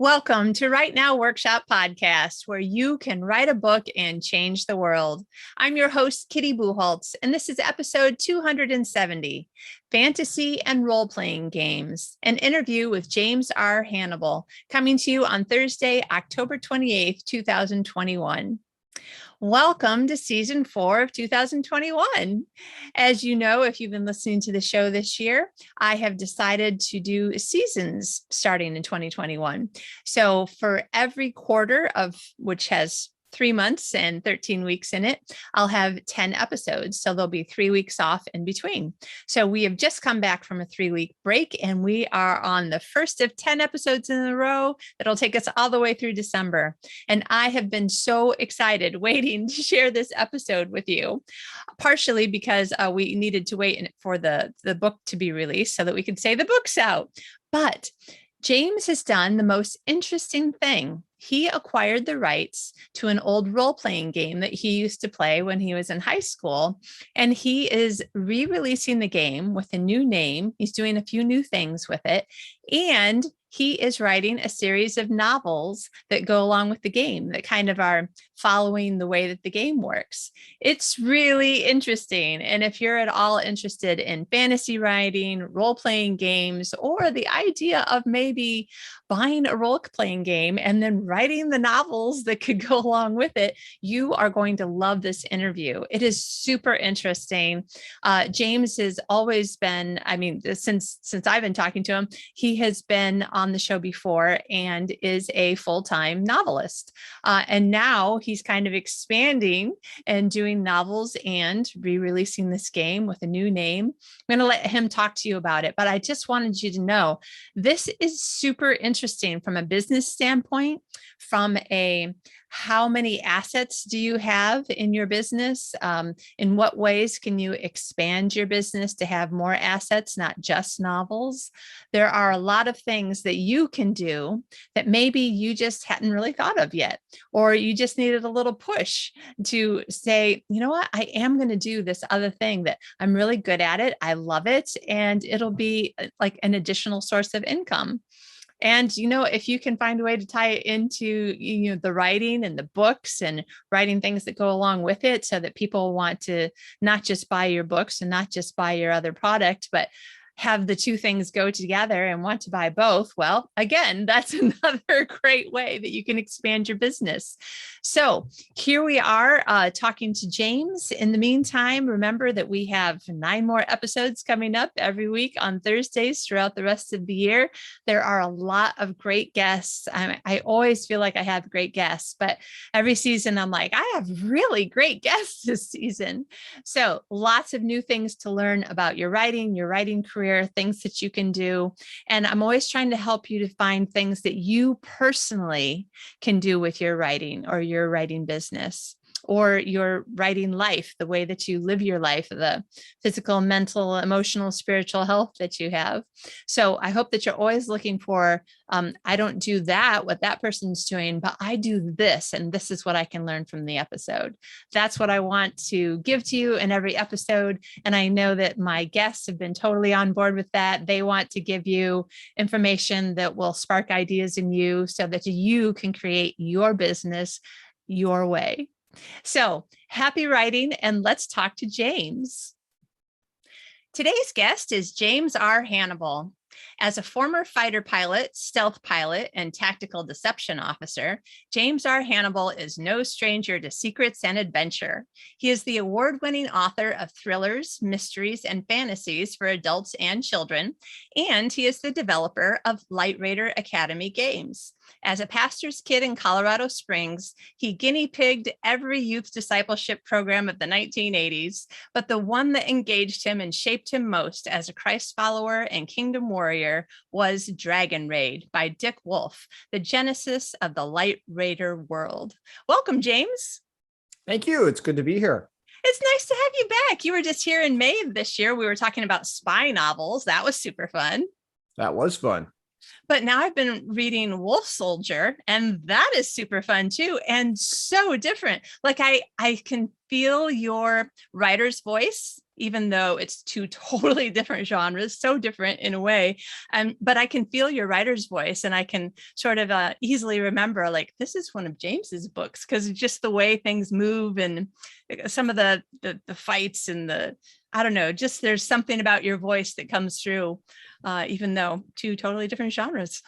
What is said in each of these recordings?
Welcome to Write Now Workshop Podcast, where you can write a book and change the world. I'm your host, Kitty Bucholtz, and this is episode 270, Fantasy and Role-Playing Games, an interview with James R Hannibal, coming to you on Thursday, October 28th, 2021. Welcome to season 4 of 2021. As you know, if you've been listening to the show this year, I have decided to do seasons starting in 2021. So for every quarter of which has 3 months and 13 weeks in it, I'll have 10 episodes. So there'll be 3 weeks off in between. So we have just come back from a 3-week break, and we are on the first of 10 episodes in a row that'll take us all the way through December. And I have been so excited waiting to share this episode with you, partially because we needed to wait for the book to be released so that we could say the book's out. But James has done the most interesting thing. He acquired the rights to an old role-playing game that he used to play when he was in high school, and he is re-releasing the game with a new name. He's doing a few new things with it, and he is writing a series of novels that go along with the game that kind of are following the way that the game works. It's really interesting. And if you're at all interested in fantasy writing, role-playing games, or the idea of maybe buying a role-playing game and then writing the novels that could go along with it, you are going to love this interview. It is super interesting. James has always been, since I've been talking to him, he has been on the show before and is a full-time novelist. And now he's kind of expanding and doing novels and re-releasing this game with a new name. I'm going to let him talk to you about it, but I just wanted you to know this is super interesting from a business standpoint, from a how many assets do you have in your business? In what ways can you expand your business to have more assets, not just novels? There are a lot of things that you can do that maybe you just hadn't really thought of yet, or you just needed a little push to say, you know what, I am going to do this other thing that I'm really good at it. I love it. And it'll be like an additional source of income. And, if you can find a way to tie it into, the writing and the books and writing things that go along with it so that people want to not just buy your books and not just buy your other product, but have the two things go together and want to buy both, well, again, that's another great way that you can expand your business. So here we are talking to James. In the meantime, remember that we have 9 more episodes coming up every week on Thursdays throughout the rest of the year. There are a lot of great guests. I always feel like I have great guests, but every season I'm like, I have really great guests this season. So lots of new things to learn about your writing career, things that you can do. And I'm always trying to help you to find things that you personally can do with your writing or your writing business or your writing life, the way that you live your life, the physical, mental, emotional, spiritual health that you have. So I hope that you're always looking for, I don't do that, what that person's doing, but I do this, and this is what I can learn from the episode. That's what I want to give to you in every episode. And I know that my guests have been totally on board with that. They want to give you information that will spark ideas in you so that you can create your business your way. So happy writing, and let's talk to James. Today's guest is James R Hannibal. As a former fighter pilot, stealth pilot, and tactical deception officer, James R Hannibal is no stranger to secrets and adventure. He is the award-winning author of thrillers, mysteries, and fantasies for adults and children, and he is the developer of Lightraider Academy games. As a pastor's kid in Colorado Springs, he guinea pigged every youth discipleship program of the 1980s, but the one that engaged him and shaped him most as a Christ follower and kingdom warrior was DragonRaid by Dick Wolf, the genesis of the Lightraider world. Welcome, James. Thank you. It's good to be here. It's nice to have you back. You were just here in May of this year. We were talking about spy novels. That was super fun. That was fun. But now I've been reading Wolf Soldier, and that is super fun too, and so different. Like I can feel your writer's voice, even though it's two totally different genres, so different in a way. But I can feel your writer's voice, and I can sort of easily remember, like, this is one of James's books, because just the way things move and some of the fights and I don't know, just there's something about your voice that comes through, even though two totally different genres.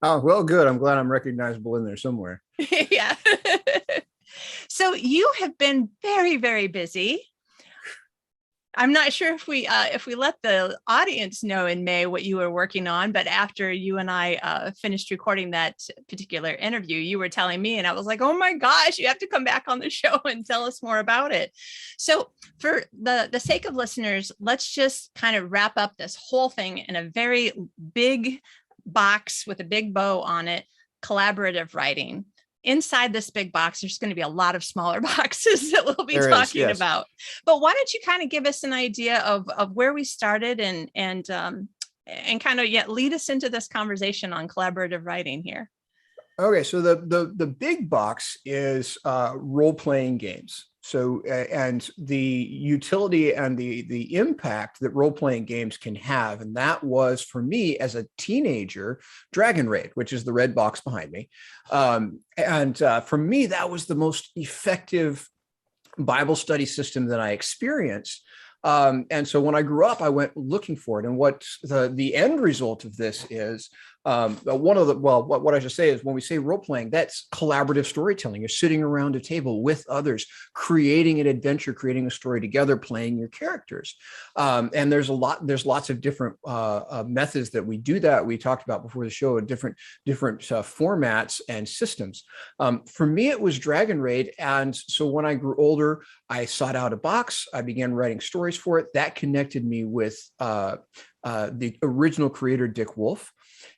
Oh, well, good. I'm glad I'm recognizable in there somewhere. Yeah. So you have been very, very busy. I'm not sure if we let the audience know in May what you were working on, but after you and I finished recording that particular interview, you were telling me, and I was like, oh my gosh, you have to come back on the show and tell us more about it. So for the sake of listeners, let's just kind of wrap up this whole thing in a very big box with a big bow on it: collaborative writing. Inside this big box, there's going to be a lot of smaller boxes that we'll be talking about. But why don't you kind of give us an idea of where we started and kind of lead us into this conversation on collaborative writing here. Okay, so the big box is role-playing games. So and the utility and the impact that role-playing games can have, and that was for me as a teenager, DragonRaid, which is the red box behind me, and for me that was the most effective Bible study system that I experienced. And so when I grew up, I went looking for it, and what the end result of this is. What I should say is when we say role playing, that's collaborative storytelling. You're sitting around a table with others, creating an adventure, creating a story together, playing your characters. And there's lots of different methods that we do that. We talked about before the show, different formats and systems. For me, it was DragonRaid. And so when I grew older, I sought out a box. I began writing stories for it. That connected me with the original creator, Dick Wolf.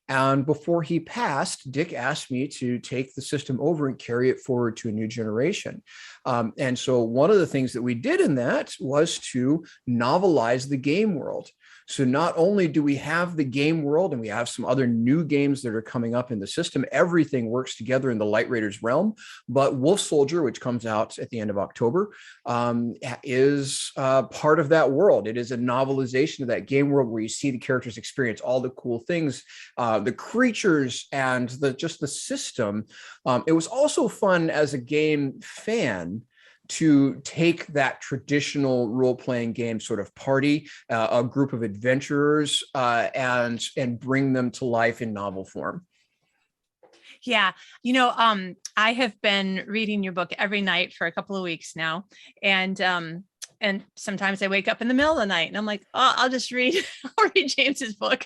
And before he passed, Dick asked me to take the system over and carry it forward to a new generation. And so one of the things that we did in that was to novelize the game world. So not only do we have the game world, and we have some other new games that are coming up in the system, everything works together in the LightRaiders realm, but Wolf Soldier, which comes out at the end of October, is part of that world. It is a novelization of that game world where you see the characters experience all the cool things, the creatures, and just the system. It was also fun as a game fan to take that traditional role-playing game sort of party, a group of adventurers, and bring them to life in novel form. Yeah. I have been reading your book every night for a couple of weeks now. And sometimes I wake up in the middle of the night and I'm like, oh, I'll read James's book.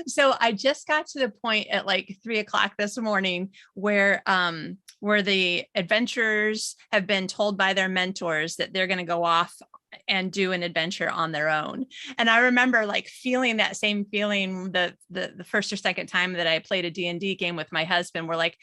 So I just got to the point at like 3:00 this morning where the adventurers have been told by their mentors that they're going to go off and do an adventure on their own. And I remember like feeling that same feeling the first or second time that I played a D&D game with my husband. We're like,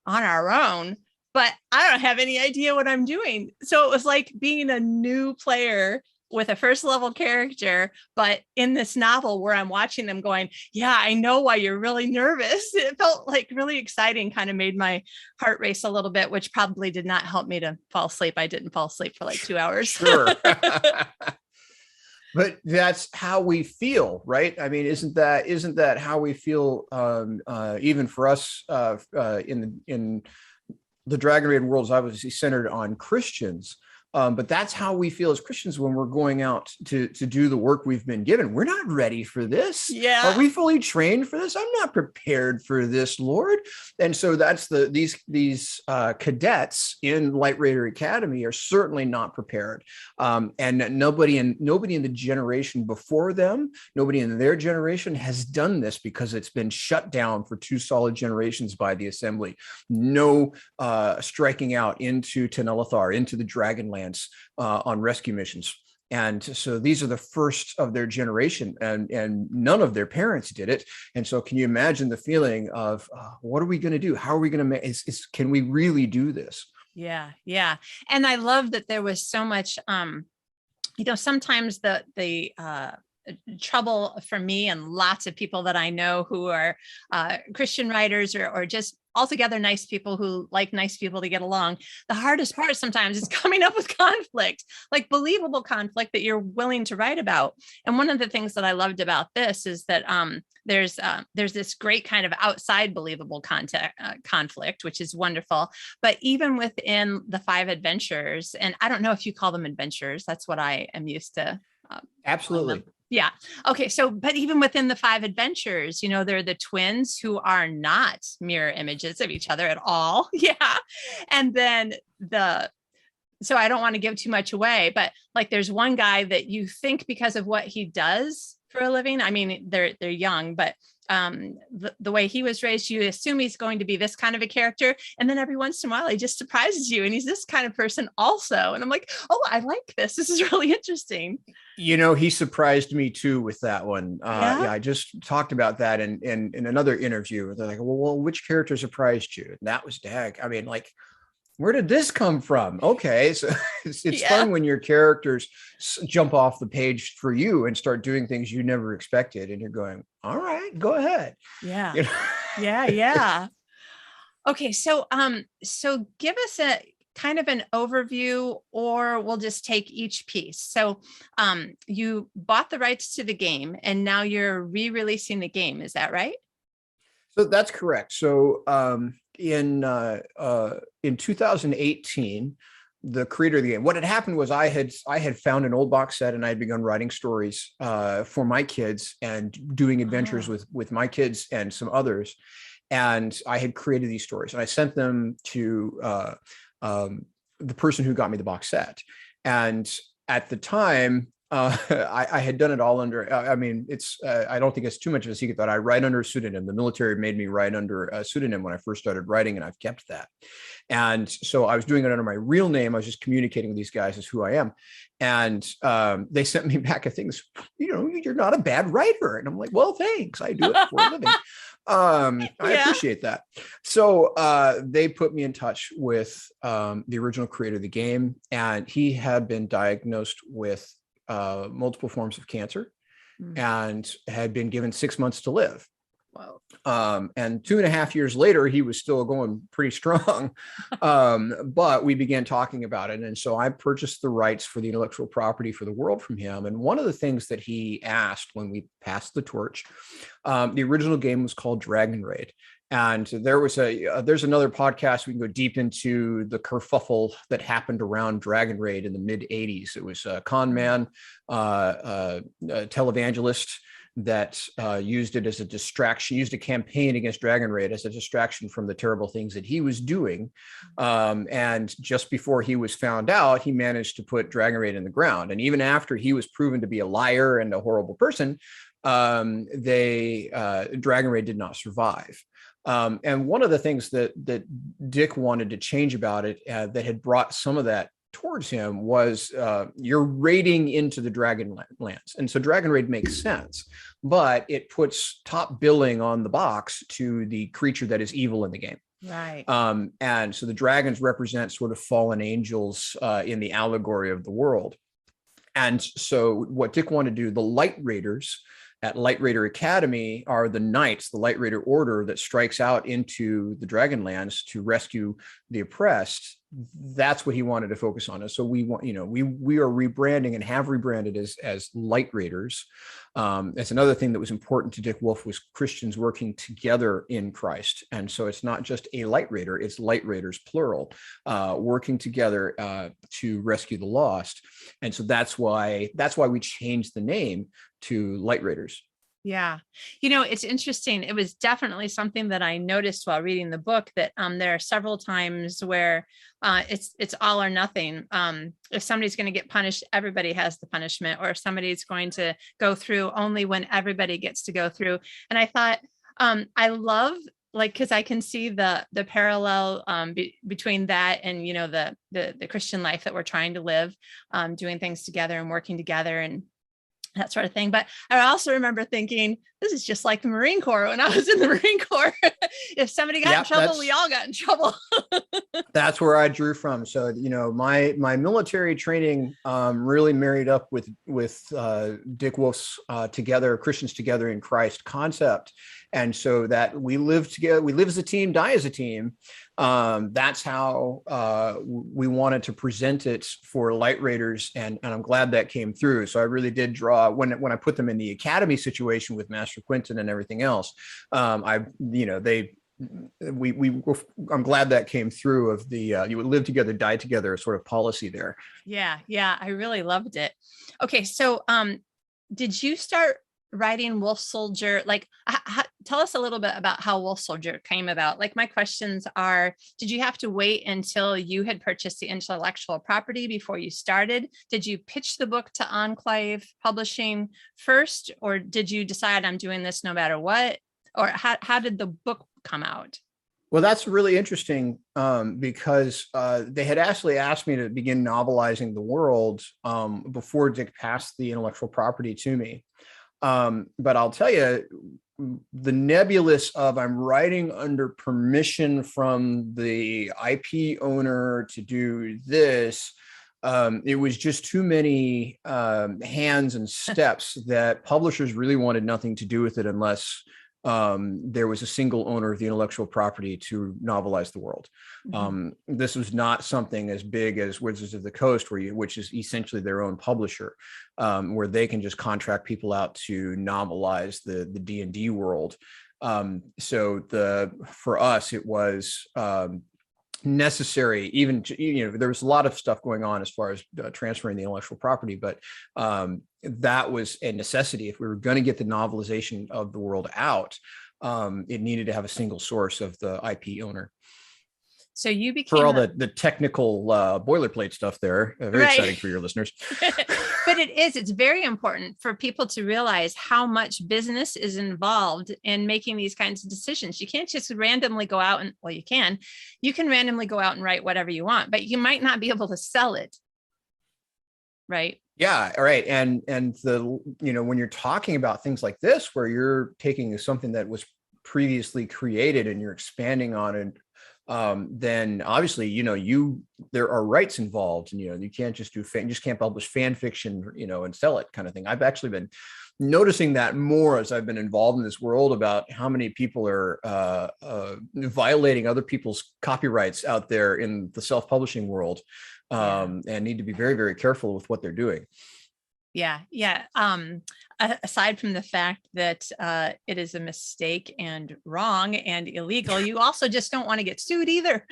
on our own, but I don't have any idea what I'm doing. So it was like being a new player with a first level character, but in this novel where I'm watching them going, yeah, I know why you're really nervous. It felt like really exciting, kind of made my heart race a little bit, which probably did not help me to fall asleep. I didn't fall asleep for like 2 hours. Sure. But that's how we feel, right? I mean, isn't that how we feel even for us in the DragonRaid world is obviously centered on Christians. But that's how we feel as Christians when we're going out to do the work we've been given. We're not ready for this. Yeah. Are we fully trained for this? I'm not prepared for this, Lord. And so that's these cadets in LightRaider Academy are certainly not prepared. And nobody in the generation before them, nobody in their generation has done this because it's been shut down for 2 solid generations by the Assembly. No striking out into Tenelithar, into the Dragonland. On rescue missions. And so these are the first of their generation, and none of their parents did it. And so can you imagine the feeling of what are we going to do? How are we going to make can we really do this? Yeah. Yeah. And I love that there was so much, sometimes the trouble for me and lots of people that I know who are Christian writers or just altogether nice people who like nice people to get along. The hardest part sometimes is coming up with conflict, like believable conflict that you're willing to write about. And one of the things that I loved about this is that there's this great kind of outside believable conflict, which is wonderful. But even within the 5 adventures, and I don't know if you call them adventures, that's what I am used to. Absolutely. Yeah. Okay. So, but even within the 5 adventures, they're the twins who are not mirror images of each other at all. Yeah. And then so I don't want to give too much away, but like there's one guy that you think because of what he does for a living. I mean, they're young, but the way he was raised, you assume he's going to be this kind of a character. And then every once in a while, he just surprises you and he's this kind of person also. And I'm like, oh, I like this. This is really interesting. He surprised me too with that one. Yeah, I just talked about that in another interview. They're like, well, which character surprised you? And that was Dag. I mean, like, where did this come from? Okay. So it's fun when your characters jump off the page for you and start doing things you never expected. And you're going, all right, go ahead. Yeah. Yeah. Okay. So give us a kind of an overview, or we'll just take each piece. So you bought the rights to the game and now you're re-releasing the game. Is that right? So that's correct. So in 2018, the creator of the game, what had happened was I had found an old box set and I had begun writing stories for my kids and doing adventures with my kids and some others. And I had created these stories and I sent them to the person who got me the box set. And at the time, I had done it all under, I don't think it's too much of a secret that I write under a pseudonym. The military made me write under a pseudonym when I first started writing, and I've kept that. And so I was doing it under my real name. I was just communicating with these guys as who I am. And they sent me back a thing, you're not a bad writer. And I'm like, well, thanks. I do it for a living. I appreciate that. So they put me in touch with the original creator of the game, and he had been diagnosed with multiple forms of cancer and had been given 6 months to live. Wow. And 2.5 years later, he was still going pretty strong. But we began talking about it. And so I purchased the rights for the intellectual property for the world from him. And one of the things that he asked when we passed the torch, the original game was called DragonRaid. And there's another podcast. We can go deep into the kerfuffle that happened around DragonRaid in the mid 80s. It was a con man, a televangelist that used it as a distraction, used a campaign against DragonRaid as a distraction from the terrible things that he was doing. And just before he was found out, he managed to put DragonRaid in the ground. And even after he was proven to be a liar and a horrible person, DragonRaid did not survive. And one of the things that Dick wanted to change about it that had brought some of that towards him was you're raiding into the Dragonlands. And so DragonRaid makes sense, but it puts top billing on the box to the creature that is evil in the game. Right. And so the dragons represent sort of fallen angels in the allegory of the world. And so what Dick wanted to do, the LightRaiders at Lightraider Academy are the knights, the Lightraider Order that strikes out into the Dragonlands to rescue the oppressed. That's what he wanted to focus on. And so we want, we are rebranding and have rebranded as LightRaiders. That's another thing that was important to Dick Wolf was Christians working together in Christ. And so it's not just a LightRaider, it's LightRaiders plural, working together to rescue the lost. And so that's why we changed the name to LightRaiders. Yeah. It's interesting. It was definitely something that I noticed while reading the book that there are several times where it's all or nothing. If somebody's going to get punished, everybody has the punishment, or if somebody's going to go through only when everybody gets to go through. And I thought, I love, because I can see the parallel between that and, the Christian life that we're trying to live, doing things together and working together. And that sort of thing. But I also remember thinking, this is just like the Marine Corps when I was in the Marine Corps. If somebody got in trouble, we all got in trouble. That's where I drew from. So, my military training really married up with Dick Wolf's Christians Together in Christ concept. And so that we live together, we live as a team, die as a team. That's how we wanted to present it for LightRaiders, and I'm glad that came through. So I really did draw when I put them in the academy situation with Master Quentin and everything else. I'm glad that came through of the you would live together, die together sort of policy there. Yeah, I really loved it. Okay, so did you start writing Wolf Soldier? Like, tell us a little bit about how Wolf Soldier came about. Like, my questions are, did you have to wait until you had purchased the intellectual property before you started? Did you pitch the book to Enclave Publishing first, or did you decide I'm doing this no matter what? Or how did the book come out? Well, that's really interesting because they had actually asked me to begin novelizing the world before Dick passed the intellectual property to me. But I'll tell you, the nebulous of I'm writing under permission from the IP owner to do this, it was just too many hands and steps that publishers really wanted nothing to do with it unless there was a single owner of the intellectual property to novelize the world. Mm-hmm. This was not something as big as Wizards of the Coast, which is essentially their own publisher, where they can just contract people out to novelize the D&D world. So for us, it was necessary, even to, there was a lot of stuff going on as far as transferring the intellectual property, but that was a necessity. If we were going to get the novelization of the world out, it needed to have a single source of the IP owner. So you became for all the technical boilerplate stuff there. Very exciting for your listeners. But it's very important for people to realize how much business is involved in making these kinds of decisions. You can't just randomly go out and, well, you can randomly go out and write whatever you want, but you might not be able to sell it. Right. Yeah. All right. And when you're talking about things like this, where you're taking something that was previously created and you're expanding on it, then obviously, there are rights involved, and, you can't just you just can't publish fan fiction, and sell it kind of thing. I've actually been noticing that more as I've been involved in this world about how many people are violating other people's copyrights out there in the self-publishing world, and need to be very, very careful with what they're doing. Yeah. Aside from the fact that it is a mistake and wrong and illegal, you also just don't want to get sued either.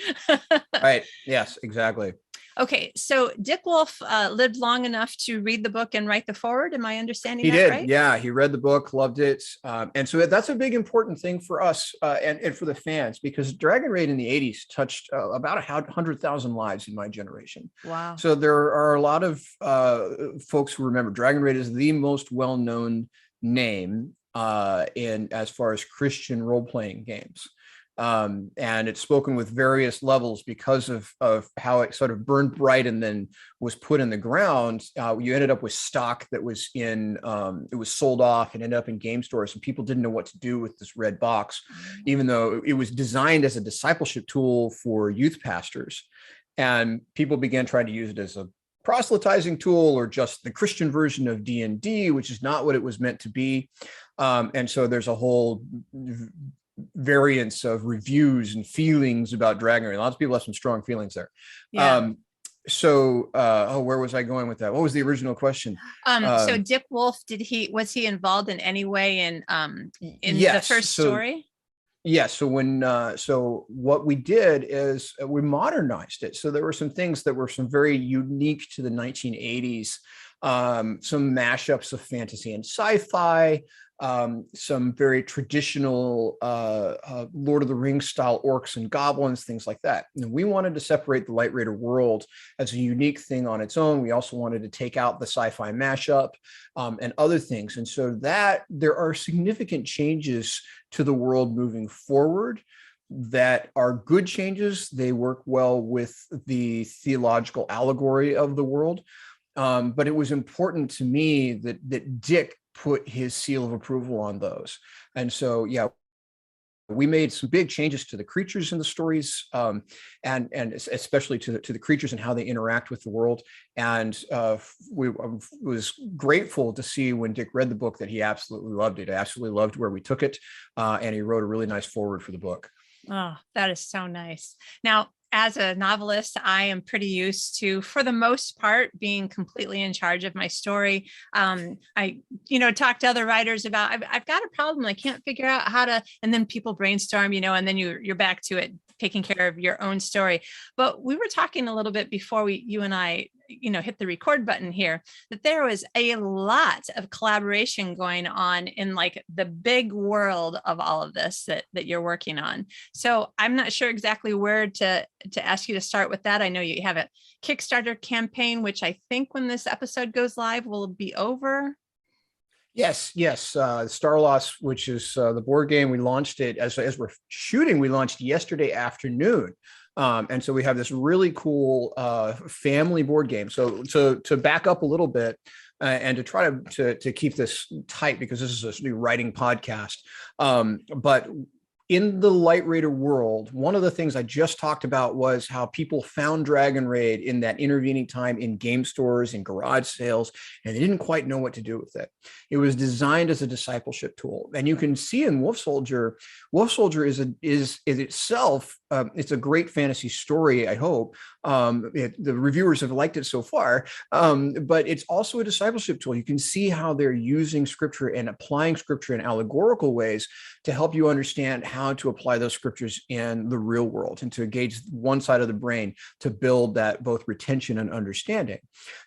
Right. Yes, exactly. Okay. So Dick Wolf lived long enough to read the book and write the foreword. Am I understanding that right? Yeah. He read the book, loved it. And so that's a big important thing for us and for the fans, because DragonRaid in the 80s touched about 100,000 lives in my generation. Wow. So there are a lot of folks who remember DragonRaid is the most well-known name in as far as Christian role-playing games. And it's spoken with various levels because of how it sort of burned bright and then was put in the ground. You ended up with stock that was it was sold off and ended up in game stores, and people didn't know what to do with this red box, even though it was designed as a discipleship tool for youth pastors. And people began trying to use it as a proselytizing tool, or just the Christian version of D&D, which is not what it was meant to be. And so there's a whole variance of reviews and feelings about DragonRaid. Lots of people have some strong feelings there. Yeah. Where was I going with that? What was the original question? So Dick Wolf, was he involved in any way in the first story? Yes. So what we did is we modernized it. So there were some things that were very unique to the 1980s, some mashups of fantasy and sci-fi, some very traditional Lord of the Rings style orcs and goblins, things like that. And we wanted to separate the Lightraider world as a unique thing on its own. We also wanted to take out the sci-fi mashup and other things. And so that there are significant changes to the world moving forward that are good changes. They work well with the theological allegory of the world. But it was important to me that Dick put his seal of approval on those. And so, yeah, we made some big changes to the creatures in the stories, and especially to the creatures and how they interact with the world. And we was grateful to see when Dick read the book that he absolutely loved it. Absolutely loved where we took it, and he wrote a really nice foreword for the book. Oh, that is so nice. Now, as a novelist, I am pretty used to, for the most part, being completely in charge of my story. I, talk to other writers about, I've got a problem. I can't figure out how to, and then people brainstorm, and then you're back to it, taking care of your own story. But we were talking a little bit before you and I, hit the record button here, that there was a lot of collaboration going on in like the big world of all of this that you're working on. So I'm not sure exactly where to ask you to start with that. I know you have a Kickstarter campaign, which I think when this episode goes live will be over. Yes. Star Lost, which is the board game, we launched it as we're shooting. We launched yesterday afternoon, and so we have this really cool family board game. So to back up a little bit, and to try to keep this tight, because this is a new writing podcast, but in the LightRaider world, one of the things I just talked about was how people found DragonRaid in that intervening time in game stores and garage sales, and they didn't quite know what to do with it. It was designed as a discipleship tool, and you can see in Wolf Soldier is itself it's a great fantasy story. I hope the reviewers have liked it so far, but it's also a discipleship tool. You can see how they're using scripture and applying scripture in allegorical ways to help you understand how to apply those scriptures in the real world and to engage one side of the brain to build that both retention and understanding.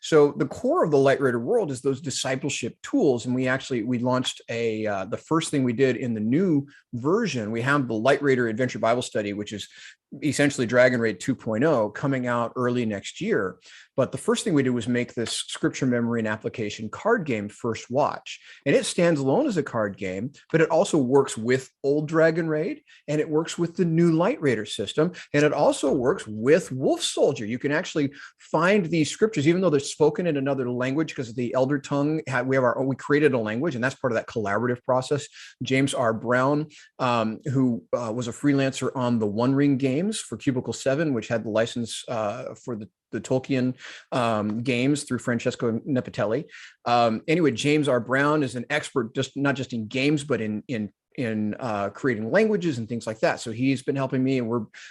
So the core of the Lightraider world is those discipleship tools. And we launched the first thing we did in the new version. We have the Lightraider Adventure Bible Study, which is essentially DragonRaid 2.0, coming out early next year. But the first thing we did was make this scripture memory and application card game, First Watch. And it stands alone as a card game, but it also works with old DragonRaid, and it works with the new LightRaider system, and it also works with Wolf Soldier. You can actually find these scriptures, even though they're spoken in another language, because of the Elder Tongue. We created a language, and that's part of that collaborative process. James R. Brown, who was a freelancer on the One Ring games for Cubicle 7, which had the license for the Tolkien games through Francesco Nepitelli. Anyway, James R. Brown is an expert, not just in games, but in creating languages and things like that. So he's been helping me, and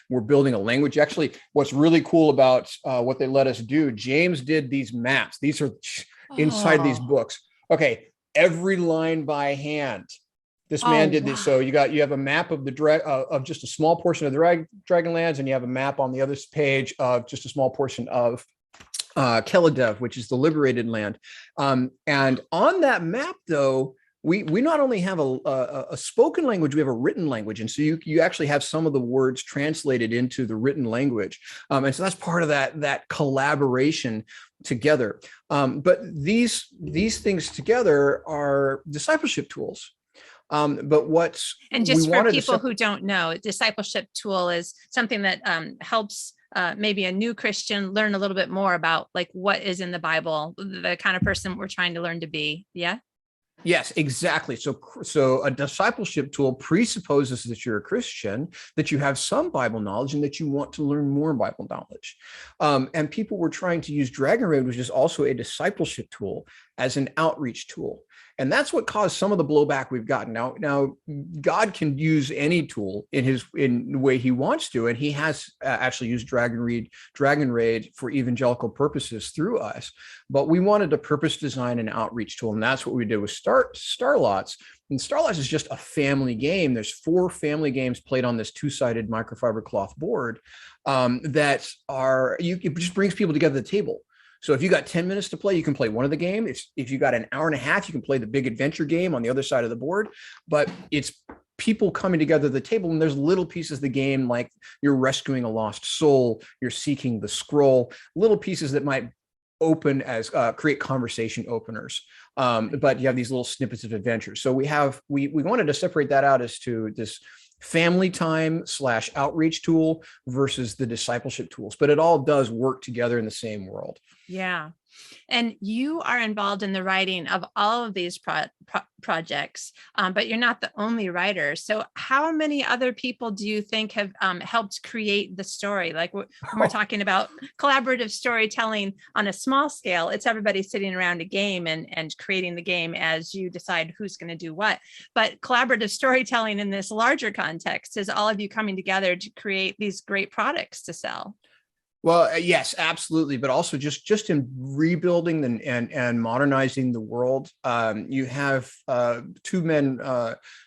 we're building a language. Actually, what's really cool about what they let us do, James did these maps. These are inside these books. Okay, every line by hand. This man did this. So you have a map of of just a small portion of the Dragonlands, and you have a map on the other page of just a small portion of Keladev, which is the liberated land. And on that map, though, we not only have a spoken language, we have a written language. And so you actually have some of the words translated into the written language. And so that's part of that collaboration together. But these things together are discipleship tools. But and just for people who don't know, discipleship tool is something that helps maybe a new Christian learn a little bit more about like what is in the Bible, the kind of person we're trying to learn to be. Yeah. Yes, exactly. So a discipleship tool presupposes that you're a Christian, that you have some Bible knowledge, and that you want to learn more Bible knowledge. And people were trying to use DragonRaid, which is also a discipleship tool, as an outreach tool. And that's what caused some of the blowback we've gotten. Now, God can use any tool in the way he wants to, and he has actually used DragonRaid for evangelical purposes through us. But we wanted to purpose design an outreach tool, and that's what we did with Starlots. And Starlots is just a family game. There's 4 family games played on this 2-sided microfiber cloth board it just brings people together at the table. So if you got 10 minutes to play, you can play one of the games. If you got an hour and a half, you can play the big adventure game on the other side of the board. But it's people coming together at the table, and there's little pieces of the game, like you're rescuing a lost soul, you're seeking the scroll, little pieces that might open as create conversation openers. But you have these little snippets of adventures. So we wanted to separate that out as to this family time / outreach tool versus the discipleship tools, but it all does work together in the same world. Yeah. And you are involved in the writing of all of these projects, but you're not the only writer. So how many other people do you think have helped create the story? Like when we're talking about collaborative storytelling on a small scale, it's everybody sitting around a game and creating the game as you decide who's going to do what. But collaborative storytelling in this larger context is all of you coming together to create these great products to sell. Well, yes, absolutely. But also just in rebuilding and modernizing the world, you have two men,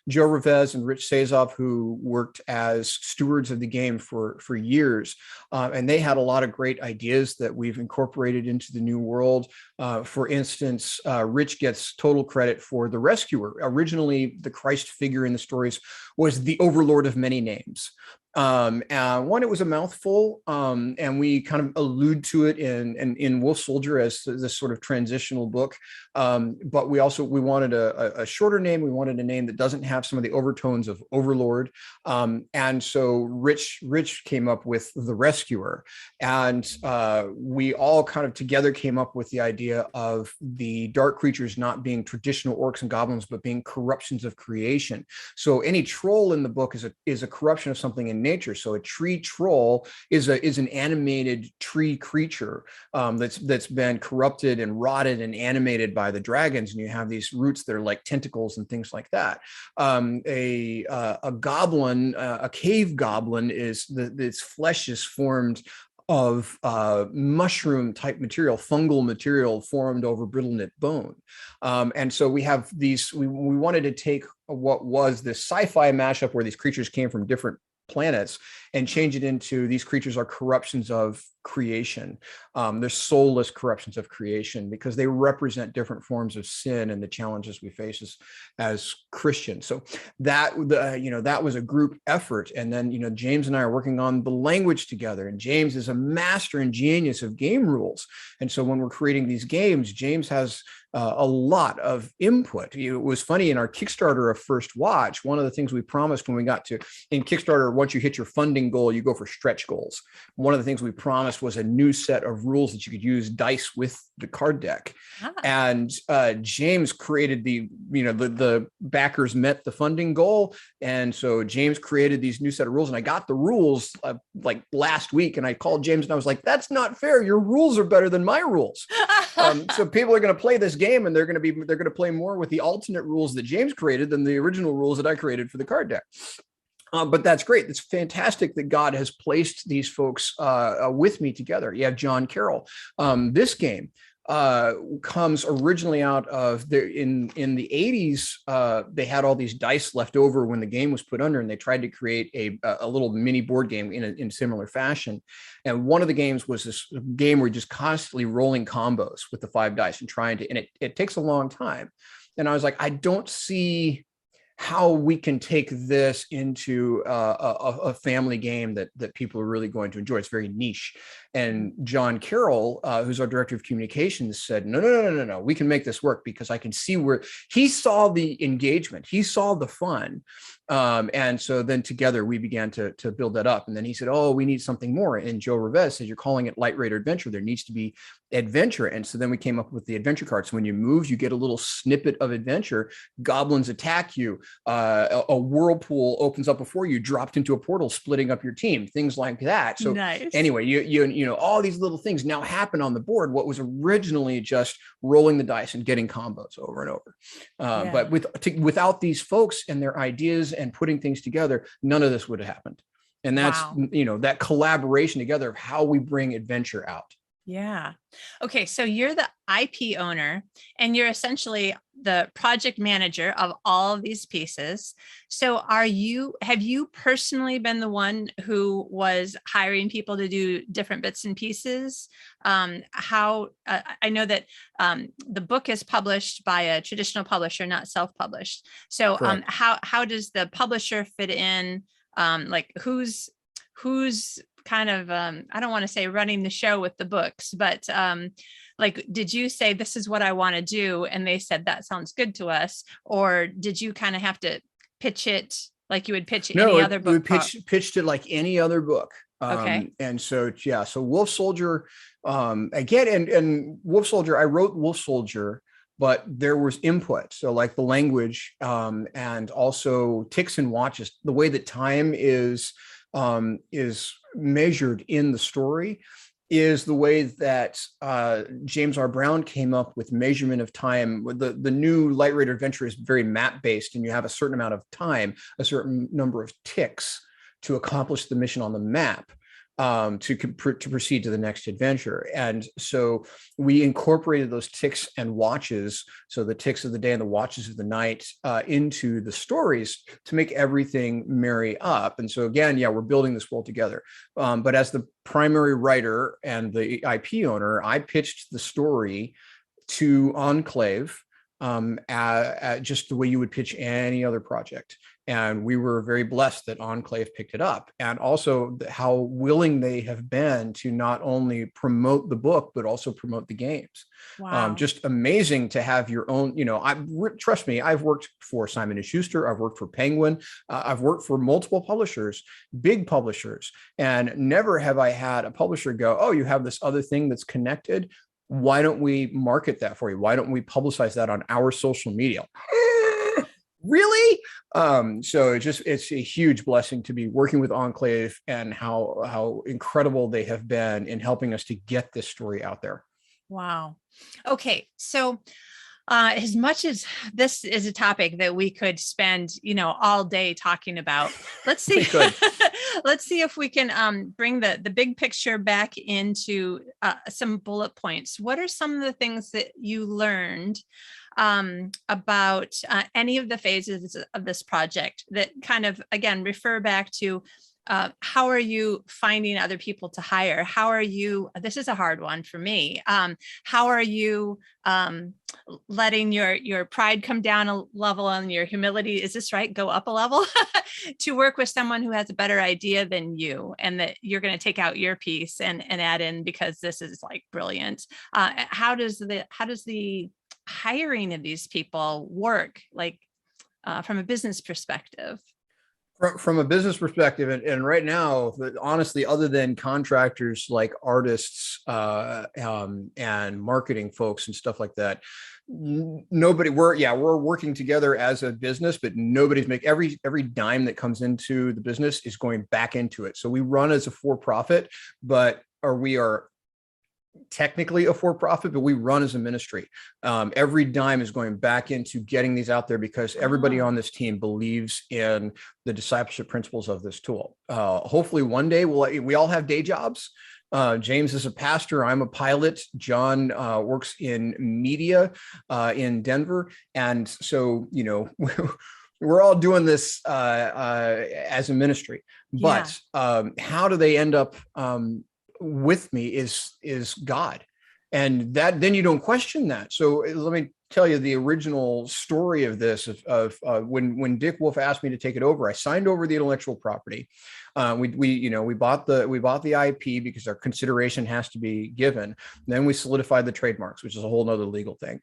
Joe Revesz and Rich Sazov, who worked as stewards of the game for years. And they had a lot of great ideas that we've incorporated into the new world. For instance, Rich gets total credit for the Rescuer. Originally, the Christ figure in the stories was the Overlord of many names. One, it was a mouthful, and we kind of allude to it in Wolf Soldier as this sort of transitional book. But we wanted a shorter name. We wanted a name that doesn't have some of the overtones of Overlord. And so Rich came up with the Rescuer, and we all kind of together came up with the idea of the dark creatures not being traditional orcs and goblins, but being corruptions of creation. So any troll in the book is a corruption of something in nature. So a tree troll is an animated tree creature that's been corrupted and rotted and animated by the dragons, and you have these roots that are like tentacles and things like that. A goblin, a cave goblin, its flesh is formed of mushroom type material, fungal material formed over brittle knit bone. And so we have these, we wanted to take what was this sci-fi mashup where these creatures came from different planets and change it into these creatures are corruptions of creation. They're soulless corruptions of creation because they represent different forms of sin and the challenges we face as Christians. So that was a group effort. And then, James and I are working on the language together, and James is a master and genius of game rules. And so when we're creating these games, James has a lot of input. It was funny in our Kickstarter of First Watch, one of the things we promised when we got to, in Kickstarter, once you hit your funding goal, you go for stretch goals. One of the things we promised was a new set of rules that you could use dice with the card deck. And James created the backers met the funding goal. And so James created these new set of rules, and I got the rules like last week, and I called James and I was like, that's not fair. Your rules are better than my rules. So people are going to play this game, and they're going to play more with the alternate rules that James created than the original rules that I created for the card deck. But that's great. It's fantastic that God has placed these folks with me together. You have John Carroll. This game comes originally out of in the 80s. They had all these dice left over when the game was put under, and they tried to create a little mini board game in similar fashion. And one of the games was this game where you're just constantly rolling combos with the 5 dice and trying to, and it takes a long time. And I was like, I don't see how we can take this into a family game that people are really going to enjoy. It's very niche. And John Carroll, who's our director of communications, said, no, we can make this work, because I can see where he saw the engagement. He saw the fun. And so then together we began to build that up. And then he said, oh, we need something more. And Joe Revesz said, you're calling it Lightraider Adventure. There needs to be adventure. And so then we came up with the adventure cards. So when you move, you get a little snippet of adventure. Goblins attack you. A whirlpool opens up before you, dropped into a portal, splitting up your team, things like that. So nice. Anyway, you all these little things now happen on the board. What was originally just rolling the dice and getting combos over and over. But without these folks and their ideas and putting things together, none of this would have happened. And that's, that collaboration together of how we bring adventure out. Yeah. Okay. So you're the IP owner, and you're essentially the project manager of all of these pieces. So have you personally been the one who was hiring people to do different bits and pieces? I know that the book is published by a traditional publisher, not self-published. So how does the publisher fit in? Like who's kind of, I don't want to say running the show with the books, but like, did you say, this is what I want to do, and they said, that sounds good to us? Or did you kind of have to pitch it like you would pitch any other book? We pitched it like any other book. Okay. And so, yeah, so Wolf Soldier, again, and Wolf Soldier, I wrote Wolf Soldier, but there was input. So like the language, and also ticks and watches, the way that time is measured in the story is the way that James R. Brown came up with measurement of time. The new LightRaider adventure is very map based, and you have a certain amount of time, a certain number of ticks to accomplish the mission on the map, to proceed to the next adventure. And so we incorporated those ticks and watches, so the ticks of the day and the watches of the night, into the stories to make everything marry up. And so again, yeah, we're building this world together. But as the primary writer and the IP owner, I pitched the story to Enclave, just the way you would pitch any other project. And we were very blessed that Enclave picked it up, and also how willing they have been to not only promote the book, but also promote the games. Wow. Just amazing to have your own, trust me, I've worked for Simon & Schuster, I've worked for Penguin, I've worked for multiple publishers, big publishers, and never have I had a publisher go, oh, you have this other thing that's connected. Why don't we market that for you? Why don't we publicize that on our social media? Really? So it's a huge blessing to be working with Enclave, and how incredible they have been in helping us to get this story out there. Wow. Okay. So as much as this is a topic that we could spend, all day talking about, let's see, let's see if we can bring the big picture back into some bullet points. What are some of the things that you learned about any of the phases of this project that kind of, again, refer back to how are you finding other people to hire? How are you, this is a hard one for me. How are you letting your pride come down a level and your humility, is this right, go up a level to work with someone who has a better idea than you, and that you're going to take out your piece and add in because this is like brilliant. How does the hiring of these people work, like from a business perspective? From a business perspective, and right now, honestly, other than contractors like artists and marketing folks and stuff like that, nobody, we're working together as a business, but nobody's every dime that comes into the business is going back into it. So we run as a for-profit, we are technically a for-profit, but we run as a ministry. Every dime is going back into getting these out there, because everybody on this team believes in the discipleship principles of this tool. Hopefully one day we all have day jobs. James is a pastor. I'm a pilot. John works in media in Denver. And so, we're all doing this as a ministry, but how do they end up with me is God. And that, then you don't question that. So let me tell you the original story of this, of when Dick Wolf asked me to take it over. I signed over the intellectual property. We bought the IP because our consideration has to be given. And then we solidified the trademarks, which is a whole nother legal thing.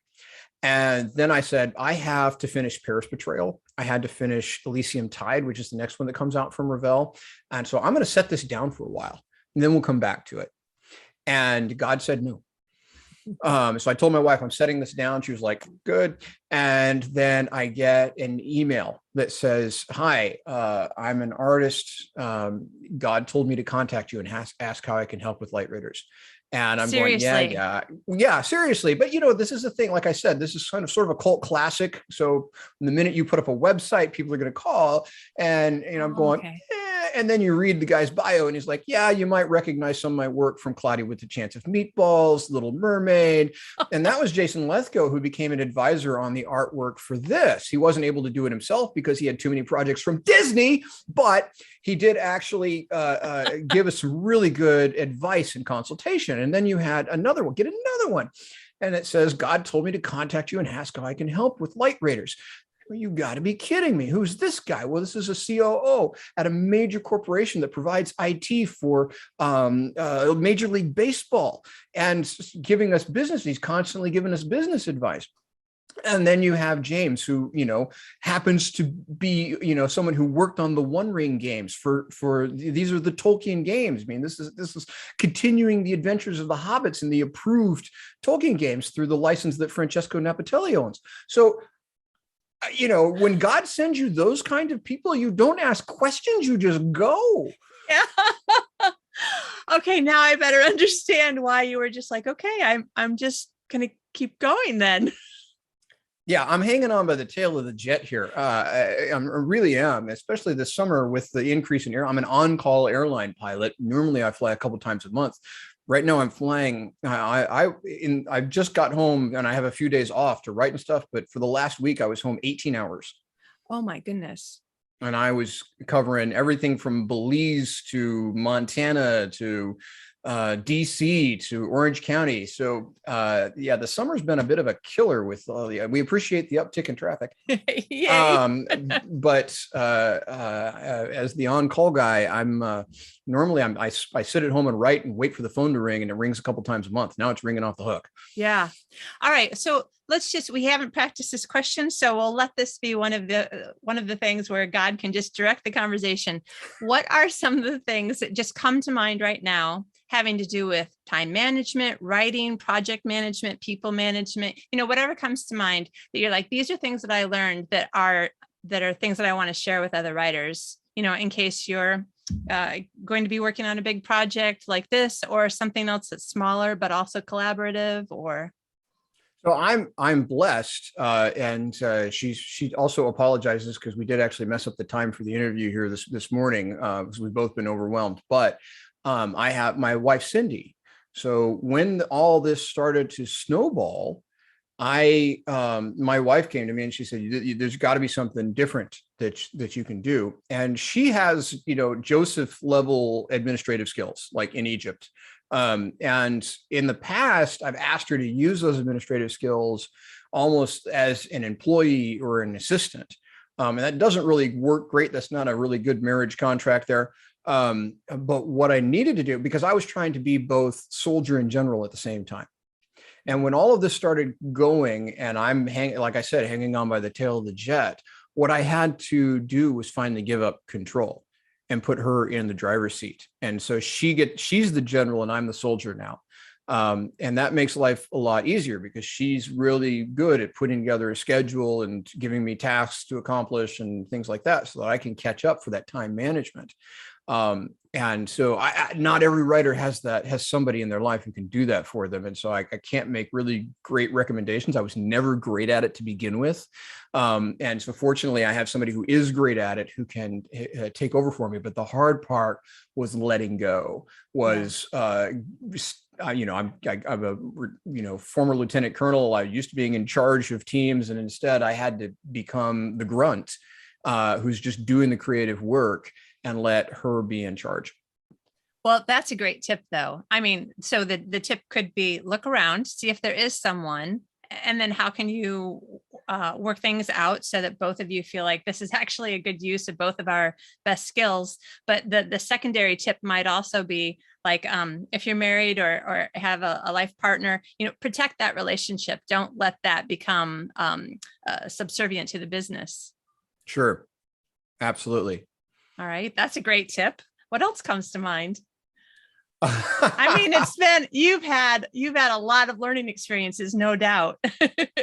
And then I said, I have to finish Paris Betrayal. I had to finish Elysium Tide, which is the next one that comes out from Revell. And so I'm going to set this down for a while, and then we'll come back to it. And God said no. So I told my wife, I'm setting this down. She was like, good. And then I get an email that says, hi, I'm an artist. God told me to contact you and ask how I can help with LightRaiders. And I'm Seriously? going, yeah, seriously. But this is the thing, like I said, this is kind of sort of a cult classic. So the minute you put up a website, people are going to call, and I'm going, okay. And then you read the guy's bio and he's like, yeah, you might recognize some of my work from Cloudy with a Chance of Meatballs, Little Mermaid. And that was Jason Lethko, who became an advisor on the artwork for this. He wasn't able to do it himself because he had too many projects from Disney, but he did actually give us some really good advice and consultation. And then you had another one, get another one. And it says, God told me to contact you and ask how I can help with LightRaiders. You got to be kidding me. Who's this guy? Well, this is a COO at a major corporation that provides IT for Major League Baseball and giving us business. He's constantly giving us business advice. And then you have James, who, happens to be, someone who worked on the One Ring games for these are the Tolkien games. I mean, this is continuing the adventures of the hobbits in the approved Tolkien games through the license that Francesco Napatelli owns. So, when God sends you those kind of people, you don't ask questions, you just go. Yeah. Okay, now I better understand why you were just like, okay, I'm just gonna keep going then. Yeah, I'm hanging on by the tail of the jet here. I really am, especially this summer with the increase in air. I'm an on-call airline pilot. Normally, I fly a couple times a month. Right now, I'm flying. I just got home and I have a few days off to write and stuff. But for the last week, I was home 18 hours. Oh my goodness. And I was covering everything from Belize to Montana to DC to Orange County. So yeah, the summer's been a bit of a killer with we appreciate the uptick in traffic. But as the on-call guy, I'm normally I sit at home and write and wait for the phone to ring, and it rings a couple times a month. Now it's ringing off the hook. Yeah. All right. So we haven't practiced this question, so we'll let this be one of the things where God can just direct the conversation. What are some of the things that just come to mind right now having to do with time management, writing, project management, people management, whatever comes to mind that you're like, these are things that I learned that are things that I want to share with other writers, in case you're going to be working on a big project like this or something else that's smaller, but also collaborative or. So I'm blessed, and she also apologizes because we did actually mess up the time for the interview here this morning because we've both been overwhelmed. But I have my wife Cindy. So when all this started to snowball, my wife came to me and she said, "There's got to be something different that you can do." And she has Joseph level administrative skills like in Egypt. And in the past, I've asked her to use those administrative skills almost as an employee or an assistant. And that doesn't really work great. That's not a really good marriage contract there. But what I needed to do, because I was trying to be both soldier and general at the same time. And when all of this started going and I'm hanging on by the tail of the jet, what I had to do was finally give up control and put her in the driver's seat. And so she's the general and I'm the soldier now. And that makes life a lot easier because she's really good at putting together a schedule and giving me tasks to accomplish and things like that so that I can catch up for that time management. And so not every writer has somebody in their life who can do that for them. And so I can't make really great recommendations. I was never great at it to begin with. And so fortunately I have somebody who is great at it, who can take over for me. But the hard part was letting go I'm a former lieutenant colonel. I used to being in charge of teams. And instead I had to become the grunt, who's just doing the creative work, and let her be in charge. Well, that's a great tip though. I mean, so the tip could be look around, see if there is someone, and then how can you work things out so that both of you feel like this is actually a good use of both of our best skills. But the secondary tip might also be like, if you're married or have a life partner, protect that relationship. Don't let that become subservient to the business. Sure. Absolutely. All right. That's a great tip. What else comes to mind? I mean, you've had a lot of learning experiences, no doubt.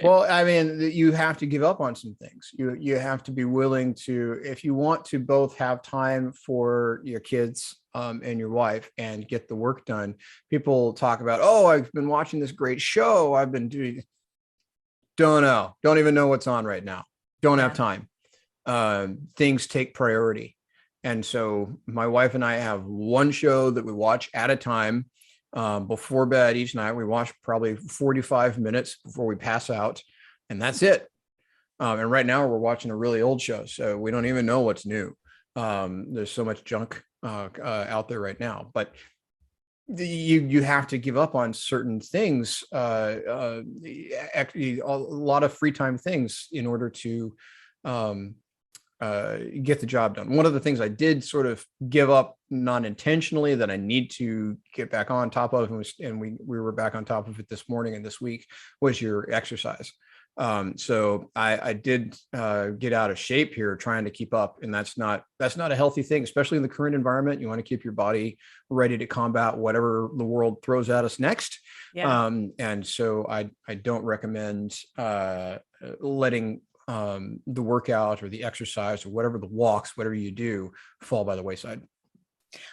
Well, I mean, you have to give up on some things. You have to be willing to, if you want to both have time for your kids and your wife and get the work done. People talk about, oh, I've been watching this great show. I've been doing, don't even know what's on right now. Don't have time. Things take priority. And so my wife and I have one show that we watch at a time before bed each night. We watch probably 45 minutes before we pass out, and that's it. And right now we're watching a really old show, so we don't even know what's new. There's so much junk out there right now, but you have to give up on certain things, actually a lot of free time things in order to get the job done. One of the things I did sort of give up non-intentionally that I need to get back on top of, and we were back on top of it this morning and this week, was your exercise. So I did get out of shape here trying to keep up, and that's not a healthy thing, especially in the current environment. You want to keep your body ready to combat whatever the world throws at us next. Yeah. And so I don't recommend letting the workout or the exercise or whatever, the walks, whatever you do, fall by the wayside.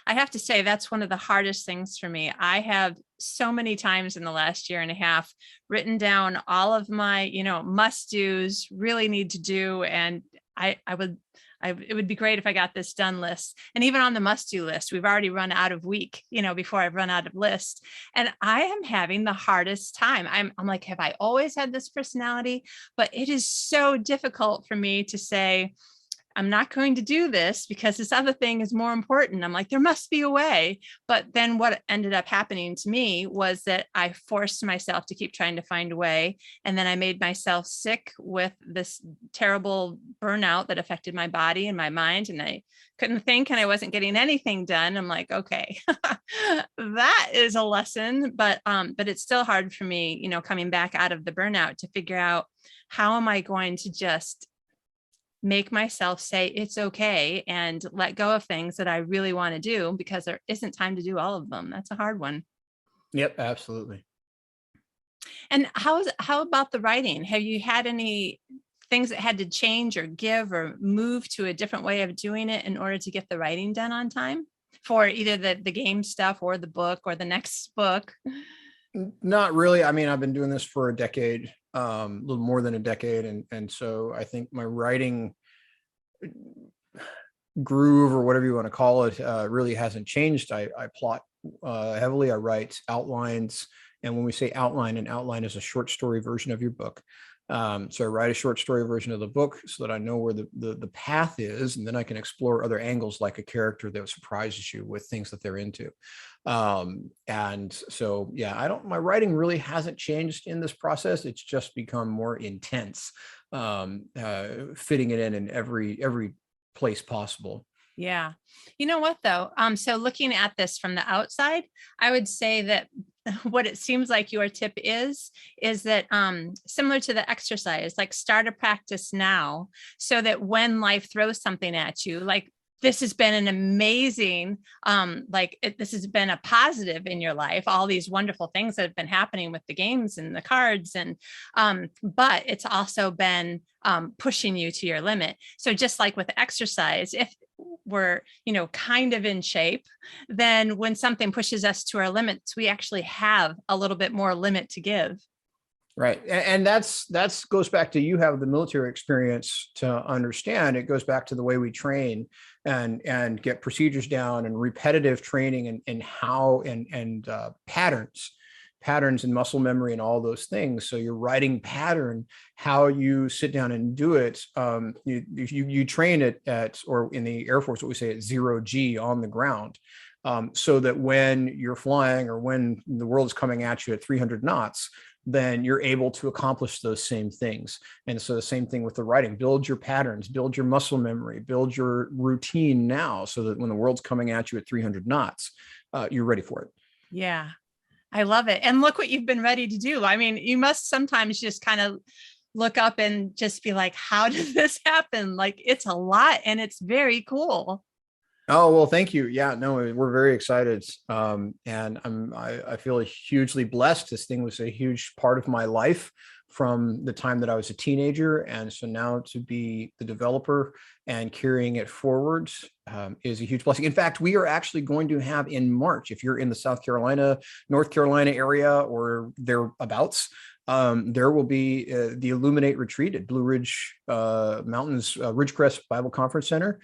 I have to say that's one of the hardest things for me. I have so many times in the last year and a half written down all of my, must do's, really need to do. And it would be great if I got this done list. And even on the must do list, we've already run out of week, before I've run out of list. And I am having the hardest time. I'm like, have I always had this personality? But it is so difficult for me to say, I'm not going to do this because this other thing is more important. I'm like, there must be a way. But then what ended up happening to me was that I forced myself to keep trying to find a way. And then I made myself sick with this terrible burnout that affected my body and my mind. And I couldn't think and I wasn't getting anything done. I'm like, okay, that is a lesson. But it's still hard for me, coming back out of the burnout to figure out how am I going to just make myself say it's okay and let go of things that I really want to do because there isn't time to do all of them. That's a hard one. Yep, absolutely. And how about the writing? Have you had any things that had to change or give or move to a different way of doing it in order to get the writing done on time for either the game stuff or the book or the next book? Not really. I mean, I've been doing this for a decade, a little more than a decade. And so I think my writing groove or whatever you want to call it really hasn't changed. I plot heavily. I write outlines. And when we say outline, an outline is a short story version of your book. So I write a short story version of the book so that I know where the path is, and then I can explore other angles, like a character that surprises you with things that they're into. And so, yeah, my writing really hasn't changed in this process. It's just become more intense, fitting it in every place possible. Yeah. You know what though? So looking at this from the outside, I would say that what it seems like your tip is that similar to the exercise, like start a practice now so that when life throws something at you, like this has been an amazing, this has been a positive in your life, all these wonderful things that have been happening with the games and the cards. And, but it's also been pushing you to your limit. So just like with exercise, if we're, kind of in shape, then when something pushes us to our limits, we actually have a little bit more limit to give. Right. And that's goes back to, you have the military experience to understand. It goes back to the way we train and get procedures down and repetitive training and how and patterns and muscle memory and all those things. So your writing pattern, how you sit down and do it. You train it or in the Air Force, what we say at 0G on the ground. So that when you're flying or when the world is coming at you at 300 knots, then you're able to accomplish those same things. And so the same thing with the writing, build your patterns, build your muscle memory, build your routine now so that when the world's coming at you at 300 knots, you're ready for it. Yeah, I love it. And look what you've been ready to do. I mean, you must sometimes just kind of look up and just be like, how did this happen? Like, it's a lot and it's very cool. Oh, well, thank you. Yeah, no, we're very excited. And I feel hugely blessed. This thing was a huge part of my life from the time that I was a teenager. And so now to be the developer and carrying it forward is a huge blessing. In fact, we are actually going to have in March, if you're in the South Carolina, North Carolina area or thereabouts, there will be the Illuminate Retreat at Blue Ridge Mountains Ridgecrest Bible Conference Center.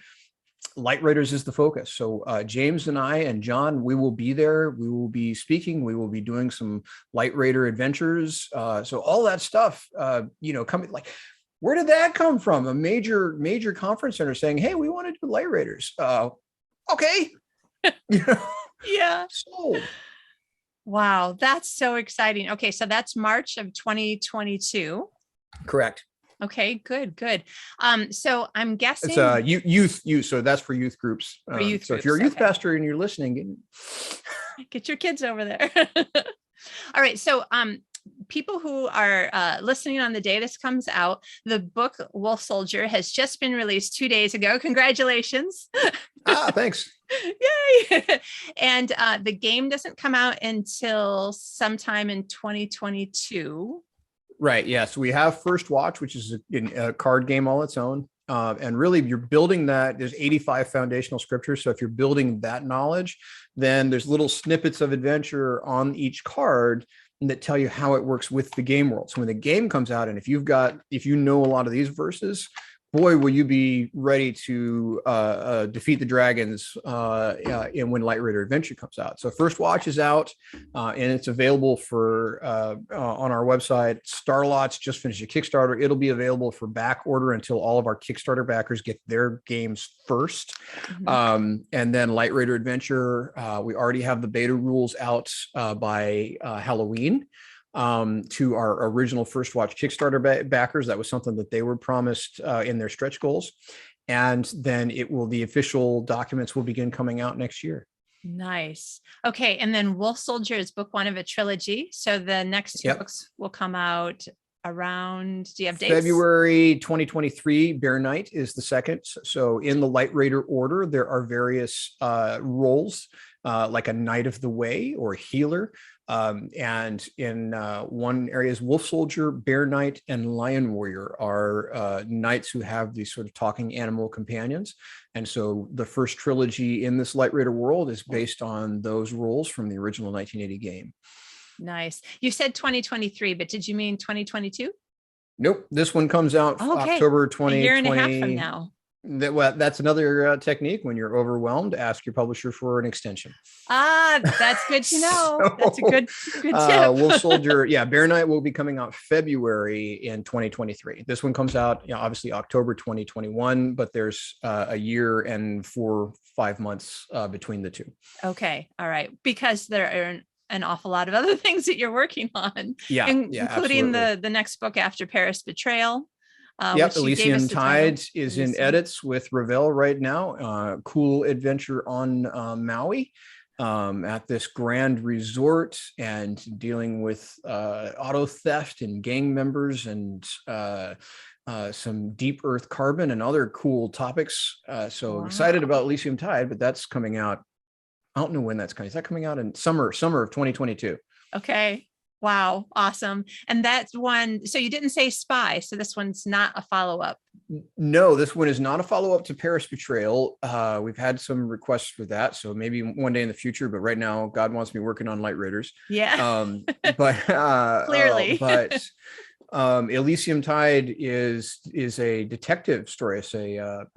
LightRaiders is the focus. So James and I and John, we will be there. We will be speaking. We will be doing some LightRaider adventures. So all that stuff, coming, like, where did that come from? A major conference center saying, "Hey, we want to do LightRaiders." Okay. Yeah. So. Wow, that's so exciting. Okay, so that's March of 2022. Correct. Okay, good. So I'm guessing it's youth. So that's for youth groups. For youth so groups, if you're a youth pastor and you're listening, get your kids over there. All right. So people who are listening on the day this comes out, the book Wolf Soldier has just been released 2 days ago. Congratulations. Thanks. Yay. And the game doesn't come out until sometime in 2022. Right. Yeah. So we have First Watch, which is a card game all its own. And really, you're building that. There's 85 foundational scriptures. So if you're building that knowledge, then there's little snippets of adventure on each card that tell you how it works with the game world. So when the game comes out, and if you know a lot of these verses, boy, will you be ready to defeat the dragons and when LightRaider Adventure comes out. So First Watch is out, and it's available for on our website. Starlot's just finished a Kickstarter. It'll be available for back order until all of our Kickstarter backers get their games first. And then LightRaider Adventure, we already have the beta rules out by Halloween. To our original First Watch Kickstarter backers. That was something that they were promised in their stretch goals. And then the official documents will begin coming out next year. Nice. Okay. And then Wolf Soldier is book 1 of a trilogy. So the next 2 books will come out around, do you have dates? February 2023, Bear Knight is the second. So in the Lightraider Order, there are various roles, like a Knight of the Way or a healer. And in one area is Wolf Soldier, Bear Knight, and Lion Warrior are knights who have these sort of talking animal companions. And so the first trilogy in this Lightraider world is based on those roles from the original 1980 game. Nice. You said 2023, but did you mean 2022? Nope. This one comes out October 2020. A year and a half from now. That's another technique. When you're overwhelmed, ask your publisher for an extension. That's good to know. So, that's a good tip. Wolf Soldier, Bear Knight will be coming out February in 2023. This one comes out, obviously October 2021, but there's a year and 4-5 months between the two. Okay, all right, because there are an awful lot of other things that you're working on, including the next book after Paris Betrayal. Elysium Tide is in edits with Ravel right now. Cool adventure on Maui at this grand resort and dealing with auto theft and gang members and some deep earth carbon and other cool topics. Excited about Elysium Tide, but that's coming out. I don't know when that's coming. Is that coming out in summer of 2022? Okay. Wow. Awesome. And that's one. So you didn't say Spy. So this one's not a follow-up. No, this one is not a follow-up to Paris Betrayal. We've had some requests for that. So maybe one day in the future, but right now God wants me working on LightRaiders. Yeah. Clearly. Elysium Tide is a detective story. It's a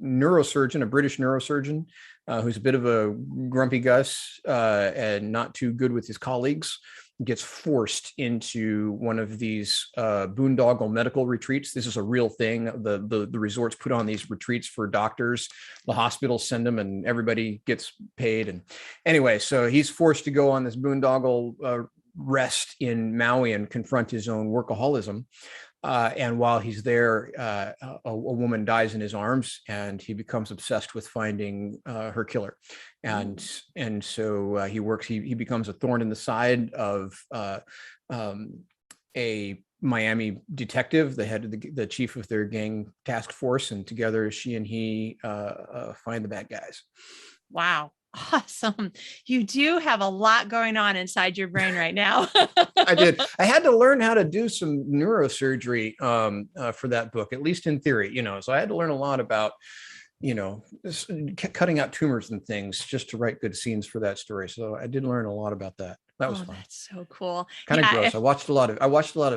neurosurgeon, a British neurosurgeon, who's a bit of a grumpy Gus and not too good with his colleagues, gets forced into one of these boondoggle medical retreats. This is a real thing. The resorts put on these retreats for doctors. The hospitals send them and everybody gets paid. And anyway, so he's forced to go on this boondoggle rest in Maui and confront his own workaholism. And while he's there, a woman dies in his arms, and he becomes obsessed with finding her killer. And so he becomes a thorn in the side of a Miami detective, the head of the chief of their gang task force, and together she and he find the bad guys. Wow. Awesome. You do have a lot going on inside your brain right now. I did. I had to learn how to do some neurosurgery for that book, at least in theory, so I had to learn a lot about, cutting out tumors and things just to write good scenes for that story. So I did learn a lot about that. That was fun. That's so cool. Kind of gross. I watched a lot of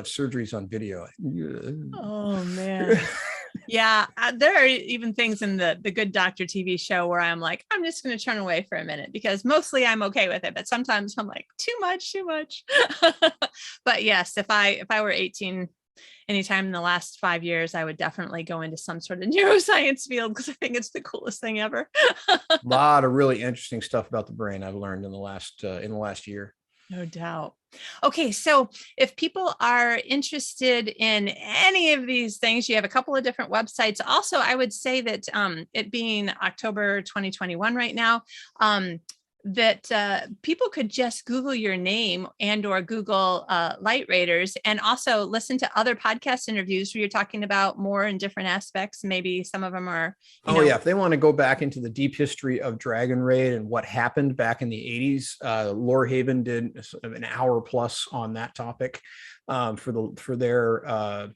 surgeries on video. Oh man. Yeah, there are even things in the Good Doctor TV show where I'm like, I'm just going to turn away for a minute, because mostly I'm okay with it, but sometimes I'm like, too much. But yes, if I were 18 anytime in the last 5 years, I would definitely go into some sort of neuroscience field, because I think it's the coolest thing ever. A lot of really interesting stuff about the brain I've learned in the last year. No doubt. Okay, so if people are interested in any of these things, you have a couple of different websites. Also, I would say that it being October 2021 right now, that people could just Google your name and or Google LightRaiders, and also listen to other podcast interviews where you're talking about more and different aspects. Maybe some of them are, yeah. If they want to go back into the deep history of DragonRaid and what happened back in the 80s, Lorehaven did an hour plus on that topic for their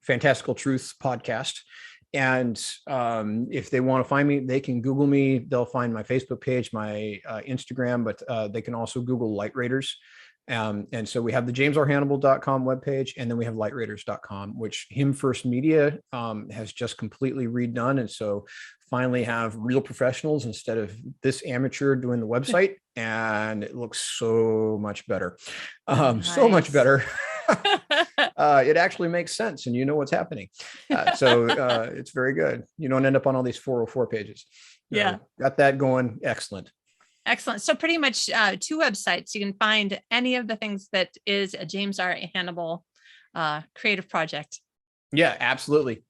Fantastical Truths podcast. And if they want to find me, they can Google me. They'll find my Facebook page, my Instagram, but they can also Google LightRaiders. And so we have the jamesrhannibal.com webpage, and then we have lightraiders.com, which Him First Media has just completely redone. And so finally have real professionals instead of this amateur doing the website, and it looks so much better. So much better. It actually makes sense, and you know what's happening. So it's very good. You don't end up on all these 404 pages. Yeah. Got that going. Excellent. Excellent. So pretty much 2 websites. You can find any of the things that is a James R Hannibal creative project. Yeah, absolutely.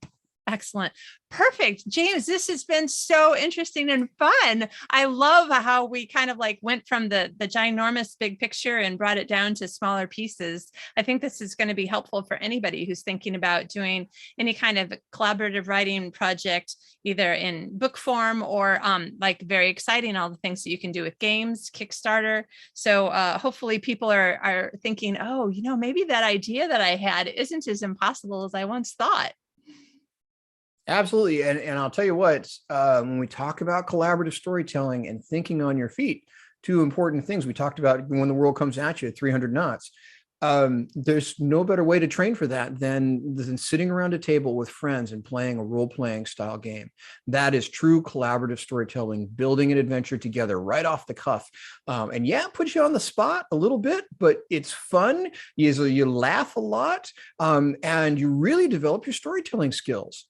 Excellent. Perfect. James, this has been so interesting and fun. I love how we kind of like went from the ginormous big picture and brought it down to smaller pieces. I think this is going to be helpful for anybody who's thinking about doing any kind of collaborative writing project, either in book form or like very exciting, all the things that you can do with games, Kickstarter. So hopefully people are thinking, oh, maybe that idea that I had isn't as impossible as I once thought. Absolutely. And I'll tell you what, when we talk about collaborative storytelling and thinking on your feet, 2 important things we talked about when the world comes at you at 300 knots. There's no better way to train for that than sitting around a table with friends and playing a role-playing style game. That is true collaborative storytelling, building an adventure together right off the cuff. And yeah, it puts you on the spot a little bit, but it's fun. You laugh a lot, and you really develop your storytelling skills.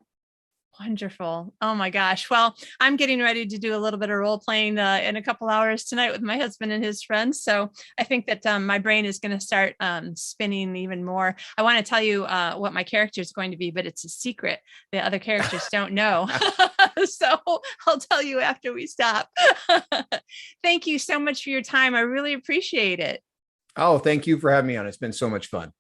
Wonderful. Oh my gosh. Well, I'm getting ready to do a little bit of role playing in a couple hours tonight with my husband and his friends. So I think that my brain is going to start spinning even more. I want to tell you what my character is going to be, but it's a secret. The other characters don't know. So I'll tell you after we stop. Thank you so much for your time. I really appreciate it. Oh, thank you for having me on. It's been so much fun.